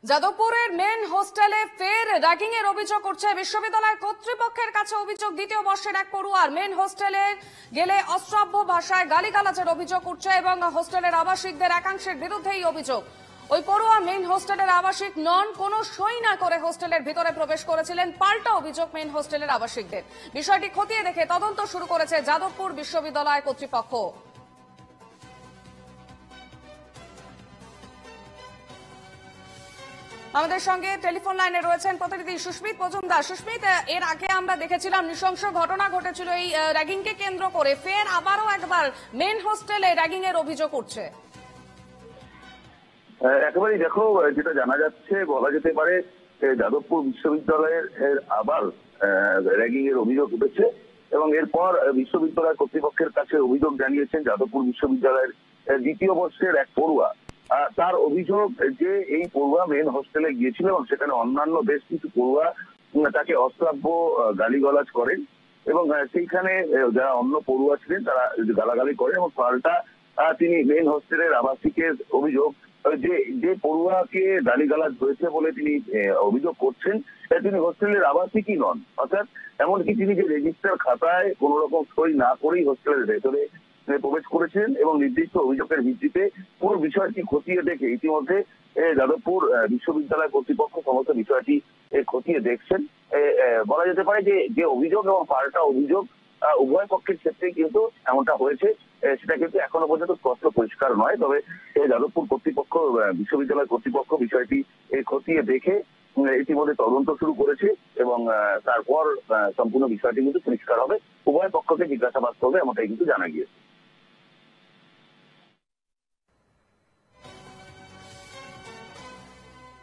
যাদবপুরের main হোস্টেলে ফের ragging এর অভিযোগ উঠছে। বিশ্ববিদ্যালয় কর্তৃপক্ষের কাছে অভিযোগ, দ্বিতীয় বর্ষের এক পড়ুয়ার মেন হোস্টেলে গেলে অশ্রাব্য ভাষায় গালিগালাজের অভিযোগ উঠছে এবং হোস্টেলের আবাসিকদের একাংশের বিরুদ্ধে এই অভিযোগ। ওই পড়ুয়া মেন হোস্টেলের আবাসিক নন, কোনো সই না করে হোস্টেলের ভিতরে প্রবেশ করেছিলেন। পাল্টা অভিযোগ মেন হোস্টেলের আবাসিকদের। বিষয়টি খতিয়ে দেখে তদন্ত শুরু করেছে যাদবপুর বিশ্ববিদ্যালয় কর্তৃপক্ষ। আমাদের সঙ্গে টেলিফোন লাইনে রয়েছেন প্রতিনিধি সুস্মিত মজুমদার। সুস্মিত, এর আগে আমরা দেখেছিলাম নৃশংস ঘটনা ঘটেছিল এই র্যাগিং কে কেন্দ্র করে, ফের আবারও একবার মেন হোস্টেলে র্যাগিং এর অভিযোগ উঠছে। একেবারেই দেখো, যেটা জানা যাচ্ছে, বলা যেতে পারে যাদবপুর বিশ্ববিদ্যালয়ের আবার র্যাগিং এর অভিযোগ উঠেছে এবং এরপর বিশ্ববিদ্যালয় কর্তৃপক্ষের কাছে অভিযোগ জানিয়েছেন যাদবপুর বিশ্ববিদ্যালয়ের দ্বিতীয় বর্ষের এক পড়ুয়া। তার অভিযোগ যে এই পড়ুয়া মেন হোস্টেলে গিয়েছিল এবং সেখানে অন্যান্য বেশ কিছু পড়ুয়া তাকে অশ্রাব্য গালিগালাজ করেন এবং সেইখানে যারা অন্য পড়ুয়া ছিলেন তারা গালাগালি করেন এবং পাল্টা তিনি মেন হোস্টেলের আবাসিকের অভিযোগ যে পড়ুয়াকে গালিগালাজ হয়েছে বলে তিনি অভিযোগ করছেন তিনি হোস্টেলের আবাসিকই নন, অর্থাৎ এমনকি তিনি যে রেজিস্টার খাতায় কোন রকম সই না করেই হোস্টেলের ভেতরে প্রবেশ করেছেন এবং নির্দিষ্ট অভিযোগের ভিত্তিতে পুরো বিষয়টি খতিয়ে দেখে ইতিমধ্যে যাদবপুর বিশ্ববিদ্যালয় কর্তৃপক্ষ সমস্ত বিষয়টি খতিয়ে দেখছেন। বলা যেতে পারে যে অভিযোগ এবং পাল্টা অভিযোগ উভয় পক্ষের ক্ষেত্রে কিন্তু এমনটা হয়েছে, সেটা কিন্তু এখনো পর্যন্ত স্পষ্ট পরিষ্কার নয়। তবে যাদবপুর কর্তৃপক্ষ, বিশ্ববিদ্যালয় কর্তৃপক্ষ বিষয়টি খতিয়ে দেখে ইতিমধ্যে তদন্ত শুরু করেছে এবং তারপর সম্পূর্ণ বিষয়টি কিন্তু পরিষ্কার হবে, উভয় পক্ষকে জিজ্ঞাসাবাদ করবে এমনটাই কিন্তু জানা গিয়েছে।